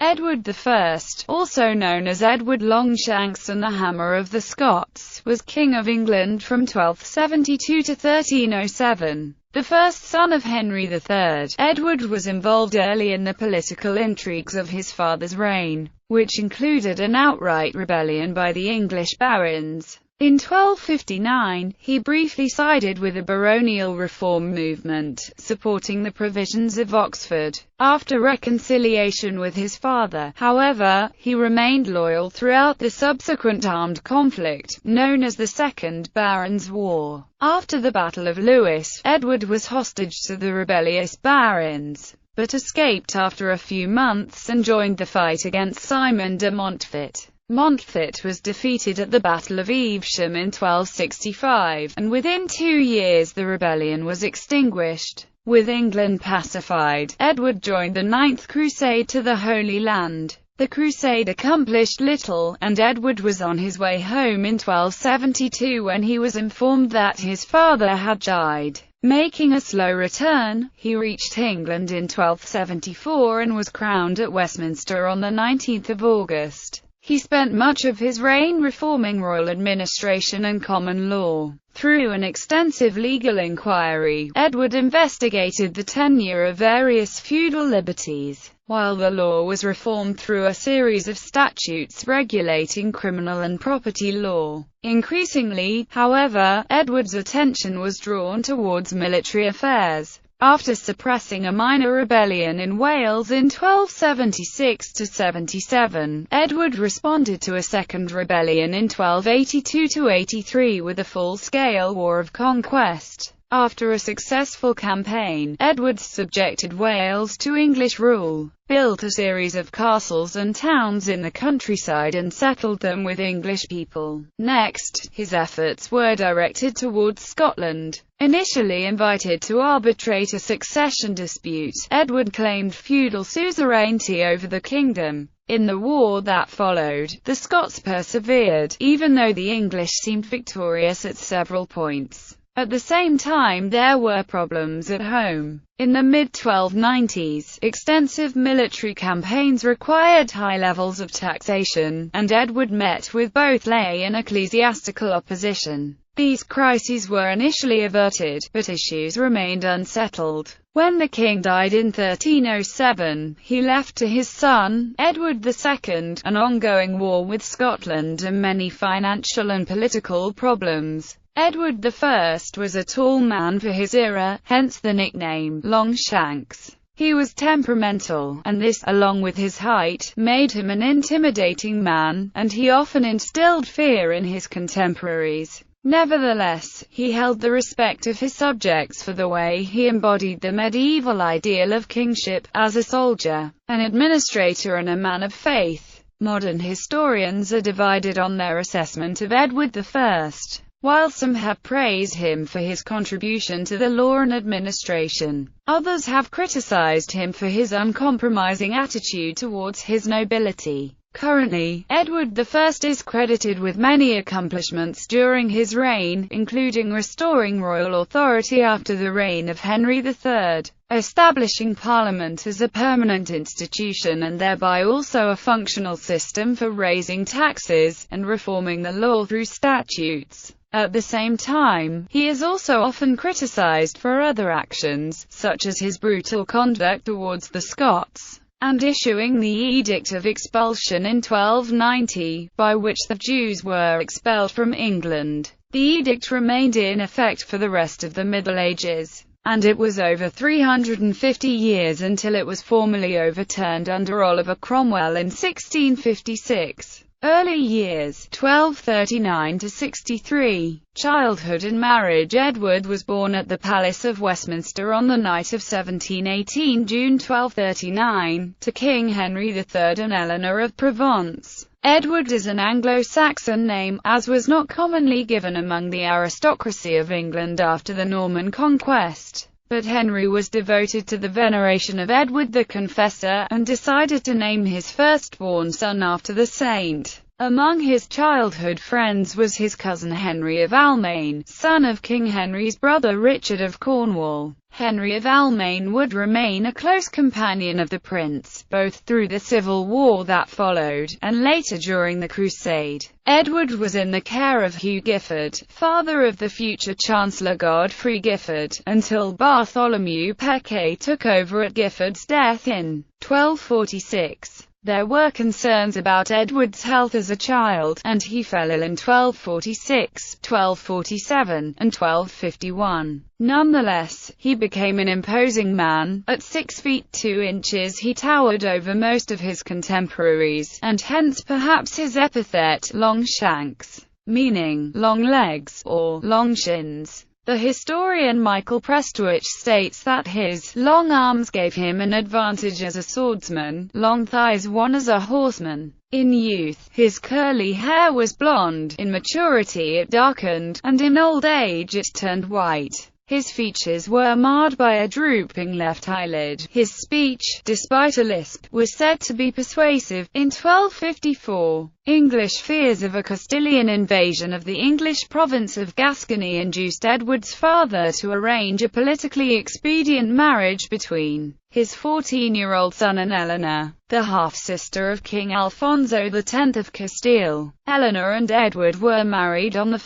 Edward I, also known as Edward Longshanks and the Hammer of the Scots, was King of England from 1272 to 1307. The first son of Henry III, Edward was involved early in the political intrigues of his father's reign, which included an outright rebellion by the English barons. In 1259, he briefly sided with the baronial reform movement, supporting the provisions of Oxford. After reconciliation with his father, however, he remained loyal throughout the subsequent armed conflict, known as the Second Barons' War. After the Battle of Lewes, Edward was hostage to the rebellious barons, but escaped after a few months and joined the fight against Simon de Montfort. Montfort was defeated at the Battle of Evesham in 1265, and within 2 years the rebellion was extinguished. With England pacified, Edward joined the Ninth Crusade to the Holy Land. The crusade accomplished little, and Edward was on his way home in 1272 when he was informed that his father had died. Making a slow return, he reached England in 1274 and was crowned at Westminster on the 19th of August. He spent much of his reign reforming royal administration and common law. Through an extensive legal inquiry, Edward investigated the tenure of various feudal liberties, while the law was reformed through a series of statutes regulating criminal and property law. Increasingly, however, Edward's attention was drawn towards military affairs. After suppressing a minor rebellion in Wales in 1276–77, Edward responded to a second rebellion in 1282–83 with a full-scale war of conquest. After a successful campaign, Edward subjected Wales to English rule, built a series of castles and towns in the countryside and settled them with English people. Next, his efforts were directed towards Scotland. Initially invited to arbitrate a succession dispute, Edward claimed feudal suzerainty over the kingdom. In the war that followed, the Scots persevered, even though the English seemed victorious at several points. At the same time, there were problems at home. In the mid-1290s, extensive military campaigns required high levels of taxation, and Edward met with both lay and ecclesiastical opposition. These crises were initially averted, but issues remained unsettled. When the king died in 1307, he left to his son, Edward II, an ongoing war with Scotland and many financial and political problems. Edward I was a tall man for his era, hence the nickname, Longshanks. He was temperamental, and this, along with his height, made him an intimidating man, and he often instilled fear in his contemporaries. Nevertheless, he held the respect of his subjects for the way he embodied the medieval ideal of kingship, as a soldier, an administrator and a man of faith. Modern historians are divided on their assessment of Edward I. While some have praised him for his contribution to the law and administration, others have criticized him for his uncompromising attitude towards his nobility. Currently, Edward I is credited with many accomplishments during his reign, including restoring royal authority after the reign of Henry III, establishing Parliament as a permanent institution and thereby also a functional system for raising taxes, and reforming the law through statutes. At the same time, he is also often criticized for other actions, such as his brutal conduct towards the Scots, and issuing the Edict of Expulsion in 1290, by which the Jews were expelled from England. The edict remained in effect for the rest of the Middle Ages, and it was over 350 years until it was formally overturned under Oliver Cromwell in 1656. Early years, 1239–63. Childhood and marriage. Edward was born at the Palace of Westminster on the night of 17–18 June 1239, to King Henry III and Eleanor of Provence. Edward is an Anglo-Saxon name, as was not commonly given among the aristocracy of England after the Norman conquest. But Henry was devoted to the veneration of Edward the Confessor, and decided to name his firstborn son after the saint. Among his childhood friends was his cousin Henry of Almaine, son of King Henry's brother Richard of Cornwall. Henry of Almaine would remain a close companion of the prince, both through the civil war that followed, and later during the Crusade. Edward was in the care of Hugh Giffard, father of the future Chancellor Godfrey Giffard, until Bartholomew Peccei took over at Giffard's death in 1246. There were concerns about Edward's health as a child, and he fell ill in 1246, 1247, and 1251. Nonetheless, he became an imposing man. At 6 feet 2 inches he towered over most of his contemporaries, and hence perhaps his epithet, Longshanks, meaning long legs, or long shins. The historian Michael Prestwich states that his long arms gave him an advantage as a swordsman, long thighs one as a horseman. In youth, his curly hair was blonde, in maturity it darkened, and in old age it turned white. His features were marred by a drooping left eyelid. His speech, despite a lisp, was said to be persuasive. In 1254, English fears of a Castilian invasion of the English province of Gascony induced Edward's father to arrange a politically expedient marriage between his 14-year-old son and Eleanor, the half-sister of King Alfonso X of Castile. Eleanor and Edward were married on 1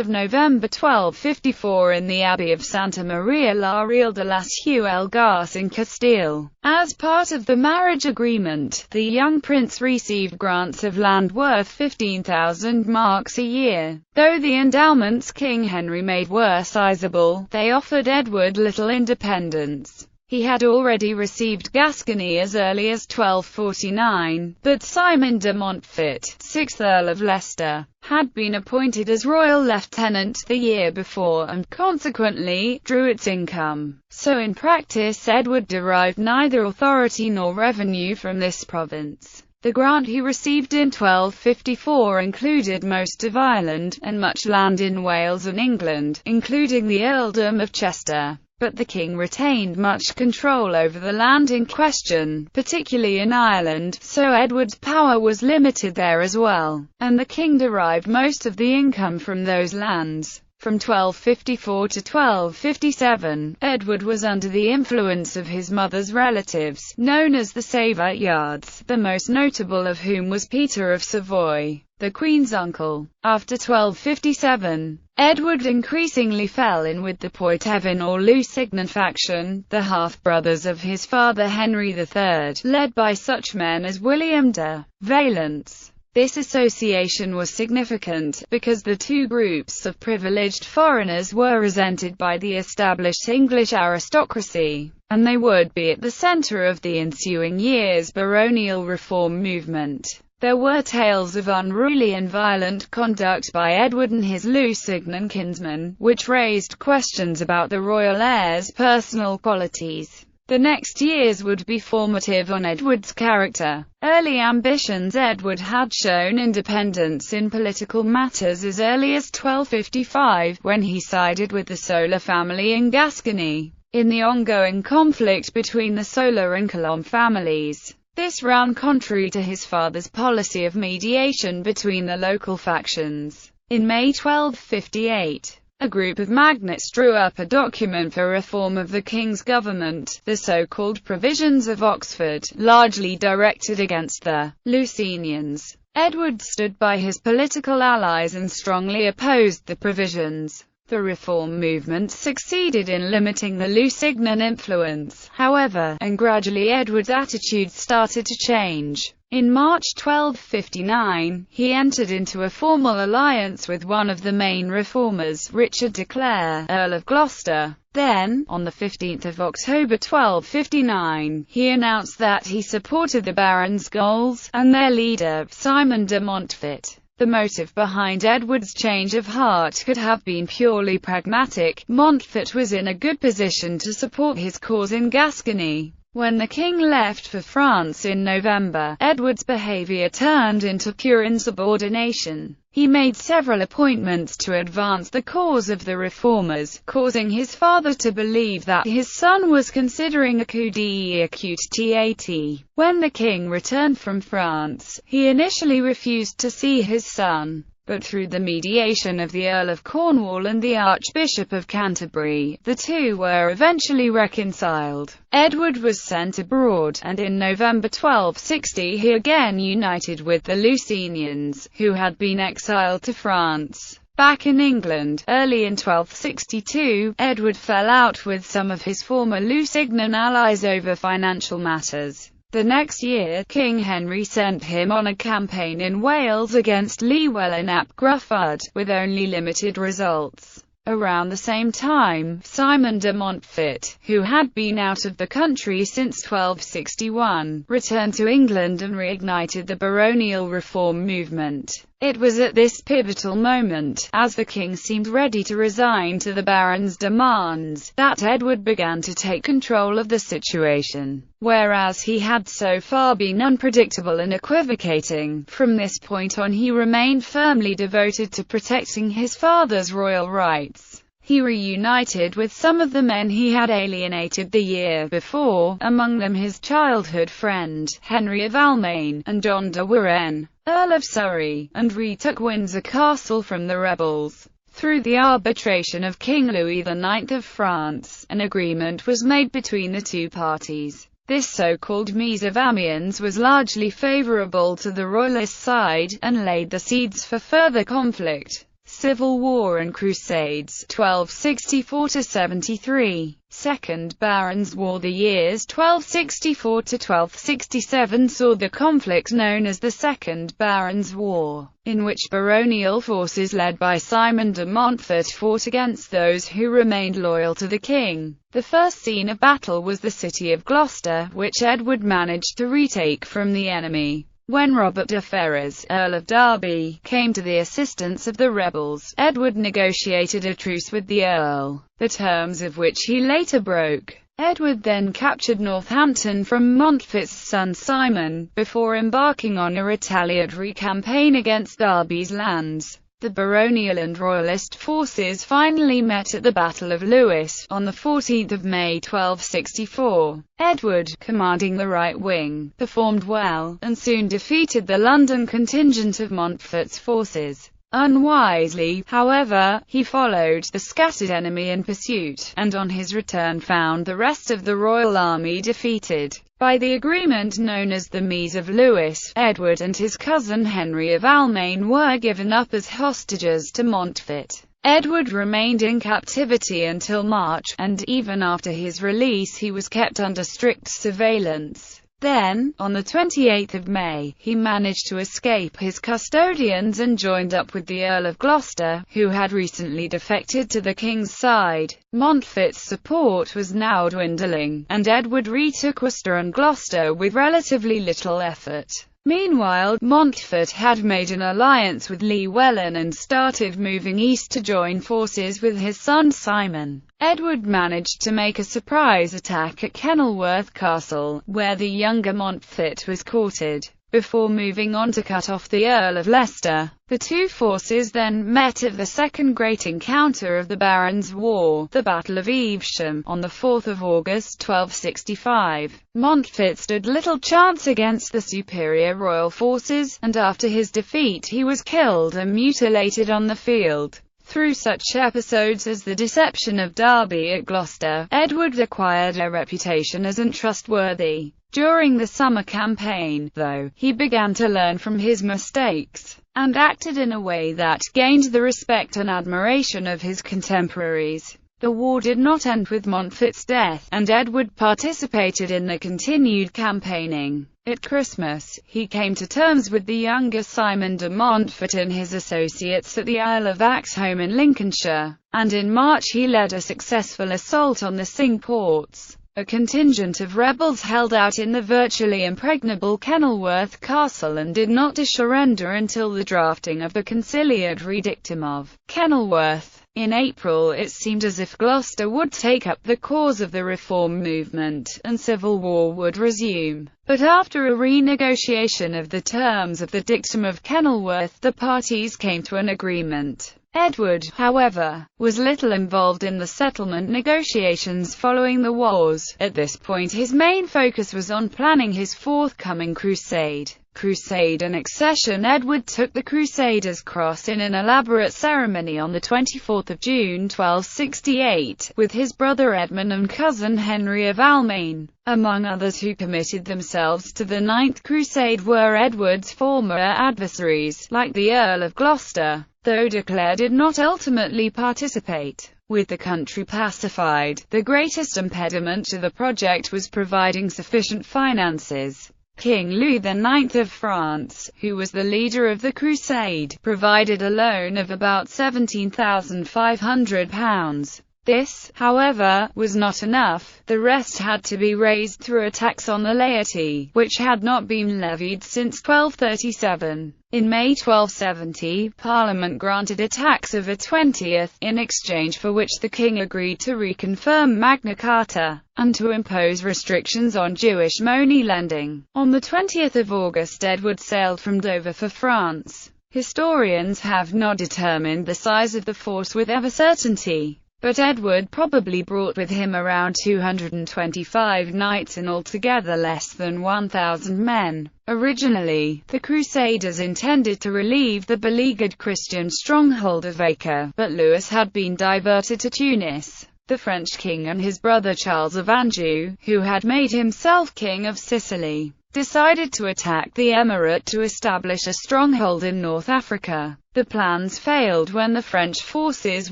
November 1254 in the Abbey of Santa Maria la Real de las Huelgas in Castile. As part of the marriage agreement, the young prince received grants of land worth 15,000 marks a year. Though the endowments King Henry made were sizable, they offered Edward little independence. He had already received Gascony as early as 1249, but Simon de Montfort, 6th Earl of Leicester, had been appointed as royal lieutenant the year before and, consequently, drew its income. So in practice Edward derived neither authority nor revenue from this province. The grant he received in 1254 included most of Ireland, and much land in Wales and England, including the earldom of Chester. But the king retained much control over the land in question, particularly in Ireland, so Edward's power was limited there as well, and the king derived most of the income from those lands. From 1254 to 1257, Edward was under the influence of his mother's relatives, known as the Savoyards, the most notable of whom was Peter of Savoy, the Queen's uncle. After 1257, Edward increasingly fell in with the Poitevin or Lusignan faction, the half-brothers of his father Henry III, led by such men as William de Valence. This association was significant, because the two groups of privileged foreigners were resented by the established English aristocracy, and they would be at the centre of the ensuing years' baronial reform movement. There were tales of unruly and violent conduct by Edward and his Lusignan kinsmen, which raised questions about the royal heir's personal qualities. The next years would be formative on Edward's character. Early ambitions. Edward had shown independence in political matters as early as 1255, when he sided with the Solar family in Gascony, in the ongoing conflict between the Solar and Colomb families. This ran contrary to his father's policy of mediation between the local factions. In May 1258, a group of magnates drew up a document for reform of the king's government, the so-called Provisions of Oxford, largely directed against the Lusinians. Edward stood by his political allies and strongly opposed the provisions. The reform movement succeeded in limiting the Lusignan influence, however, and gradually Edward's attitude started to change. In March 1259, he entered into a formal alliance with one of the main reformers, Richard de Clare, Earl of Gloucester. Then, on 15 October 1259, he announced that he supported the barons' goals, and their leader, Simon de Montfort. The motive behind Edward's change of heart could have been purely pragmatic. Montfort was in a good position to support his cause in Gascony. When the king left for France in November, Edward's behavior turned into pure insubordination. He made several appointments to advance the cause of the reformers, causing his father to believe that his son was considering a coup d'état. When the king returned from France, he initially refused to see his son. but through the mediation of the Earl of Cornwall and the Archbishop of Canterbury, the two were eventually reconciled. Edward was sent abroad, and in November 1260 he again united with the Lusignans, who had been exiled to France. Back in England, early in 1262, Edward fell out with some of his former Lusignan allies over financial matters. The next year, King Henry sent him on a campaign in Wales against Llywelyn ap Gruffydd, with only limited results. Around the same time, Simon de Montfort, who had been out of the country since 1261, returned to England and reignited the baronial reform movement. It was at this pivotal moment, as the king seemed ready to resign to the barons' demands, that Edward began to take control of the situation. Whereas he had so far been unpredictable and equivocating, from this point on he remained firmly devoted to protecting his father's royal rights. He reunited with some of the men he had alienated the year before, among them his childhood friend, Henry of Almaine, and John de Warenne, Earl of Surrey, and retook Windsor Castle from the rebels. Through the arbitration of King Louis IX of France, an agreement was made between the two parties. This so-called Mise of Amiens was largely favourable to the royalist side, and laid the seeds for further conflict. Civil War and Crusades, 1264–73. Second Barons' War. The years 1264 to 1267 saw the conflict known as the Second Barons' War, in which baronial forces led by Simon de Montfort fought against those who remained loyal to the king. The first scene of battle was the city of Gloucester, which Edward managed to retake from the enemy. When Robert de Ferrers, Earl of Derby, came to the assistance of the rebels, Edward negotiated a truce with the Earl, the terms of which he later broke. Edward then captured Northampton from Montfort's son Simon, before embarking on a retaliatory campaign against Derby's lands. The baronial and royalist forces finally met at the Battle of Lewes, on 14 May 1264. Edward, commanding the right wing, performed well, and soon defeated the London contingent of Montfort's forces. Unwisely, however, he followed the scattered enemy in pursuit, and on his return found the rest of the royal army defeated. By the agreement known as the Mise of Lewes, Edward and his cousin Henry of Almaine were given up as hostages to Montfort. Edward remained in captivity until March, and even after his release he was kept under strict surveillance. Then, on 28 May, he managed to escape his custodians and joined up with the Earl of Gloucester, who had recently defected to the king's side. Montfort's support was now dwindling, and Edward retook Worcester and Gloucester with relatively little effort. Meanwhile, Montfort had made an alliance with Llywelyn and started moving east to join forces with his son Simon. Edward managed to make a surprise attack at Kenilworth Castle, where the younger Montfort was quartered, before moving on to cut off the Earl of Leicester. The two forces then met at the second great encounter of the Barons' War, the Battle of Evesham, on 4 August 1265. Montfort stood little chance against the superior royal forces, and after his defeat he was killed and mutilated on the field. Through such episodes as the deception of Derby at Gloucester, Edward acquired a reputation as untrustworthy. During the summer campaign, though, he began to learn from his mistakes, and acted in a way that gained the respect and admiration of his contemporaries. The war did not end with Montfort's death, and Edward participated in the continued campaigning. At Christmas, he came to terms with the younger Simon de Montfort and his associates at the Isle of Axholme in Lincolnshire, and in March he led a successful assault on the Cinque Ports. A contingent of rebels held out in the virtually impregnable Kenilworth Castle and did not surrender until the drafting of the conciliatory dictum of Kenilworth. In April it seemed as if Gloucester would take up the cause of the reform movement, and civil war would resume. But after a renegotiation of the terms of the dictum of Kenilworth, the parties came to an agreement. Edward, however, was little involved in the settlement negotiations following the wars. At this point his main focus was on planning his forthcoming crusade. Crusade and accession. Edward took the Crusaders' cross in an elaborate ceremony on 24 June 1268, with his brother Edmund and cousin Henry of Almaine. Among others who committed themselves to the Ninth Crusade were Edward's former adversaries, like the Earl of Gloucester, though de Clare did not ultimately participate. With the country pacified, the greatest impediment to the project was providing sufficient finances. King Louis IX of France, who was the leader of the crusade, provided a loan of about £17,500. This, however, was not enough. The rest had to be raised through a tax on the laity, which had not been levied since 1237. In May 1270, Parliament granted a tax of a 20th, in exchange for which the king agreed to reconfirm Magna Carta, and to impose restrictions on Jewish money lending. On 20 August Edward sailed from Dover for France. Historians have not determined the size of the force with ever certainty, but Edward probably brought with him around 225 knights and altogether less than 1,000 men. Originally, the Crusaders intended to relieve the beleaguered Christian stronghold of Acre, but Louis had been diverted to Tunis. The French king and his brother Charles of Anjou, who had made himself king of Sicily, decided to attack the emirate to establish a stronghold in North Africa. The plans failed when the French forces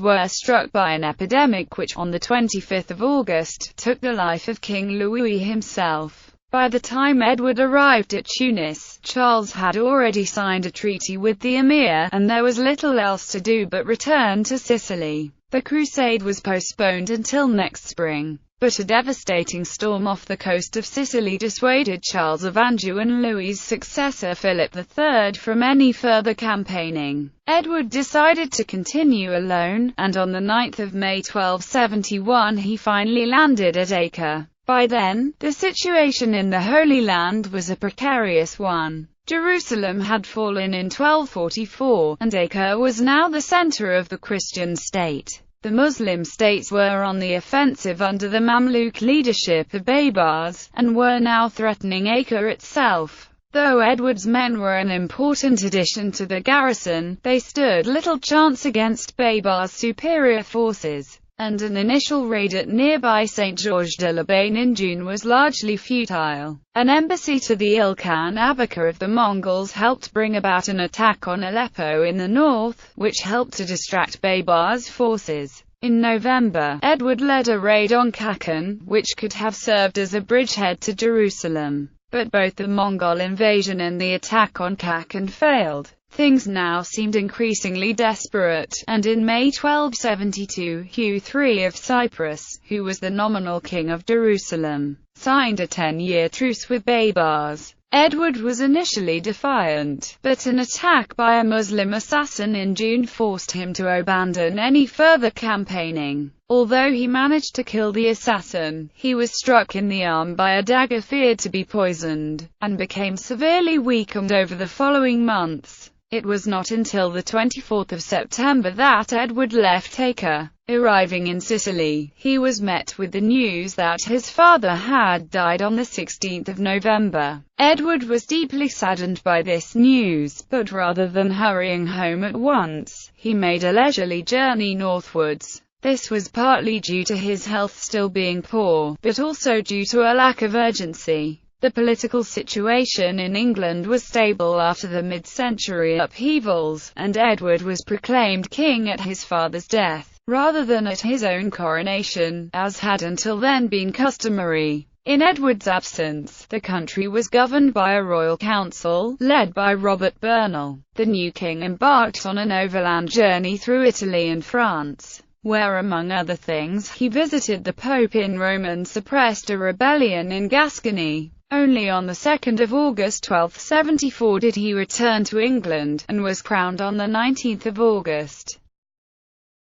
were struck by an epidemic which, on 25 August, took the life of King Louis himself. By the time Edward arrived at Tunis, Charles had already signed a treaty with the emir, and there was little else to do but return to Sicily. The crusade was postponed until next spring, but a devastating storm off the coast of Sicily dissuaded Charles of Anjou and Louis's successor Philip III from any further campaigning. Edward decided to continue alone, and on 9 May 1271 he finally landed at Acre. By then, the situation in the Holy Land was a precarious one. Jerusalem had fallen in 1244, and Acre was now the center of the Christian state. The Muslim states were on the offensive under the Mamluk leadership of Baybars, and were now threatening Acre itself. Though Edward's men were an important addition to the garrison, they stood little chance against Baybars' superior forces, and an initial raid at nearby St. Georges de l'Abbaye in June was largely futile. An embassy to the Ilkhan Abakar of the Mongols helped bring about an attack on Aleppo in the north, which helped to distract Baybars' forces. In November, Edward led a raid on Kakan, which could have served as a bridgehead to Jerusalem. But both the Mongol invasion and the attack on Kakan failed. Things now seemed increasingly desperate, and in May 1272, Hugh III of Cyprus, who was the nominal king of Jerusalem, signed a 10-year truce with Baybars. Edward was initially defiant, but an attack by a Muslim assassin in June forced him to abandon any further campaigning. Although he managed to kill the assassin, he was struck in the arm by a dagger feared to be poisoned, and became severely weakened over the following months. It was not until the 24th of September that Edward left Acre. Arriving in Sicily, he was met with the news that his father had died on the 16th of November. Edward was deeply saddened by this news, but rather than hurrying home at once, he made a leisurely journey northwards. This was partly due to his health still being poor, but also due to a lack of urgency. The political situation in England was stable after the mid-century upheavals, and Edward was proclaimed king at his father's death, rather than at his own coronation, as had until then been customary. In Edward's absence, the country was governed by a royal council, led by Robert Bernal. The new king embarked on an overland journey through Italy and France, where among other things, he visited the Pope in Rome and suppressed a rebellion in Gascony. Only on the 2nd of August 1274 did he return to England, and was crowned on the 19th of August.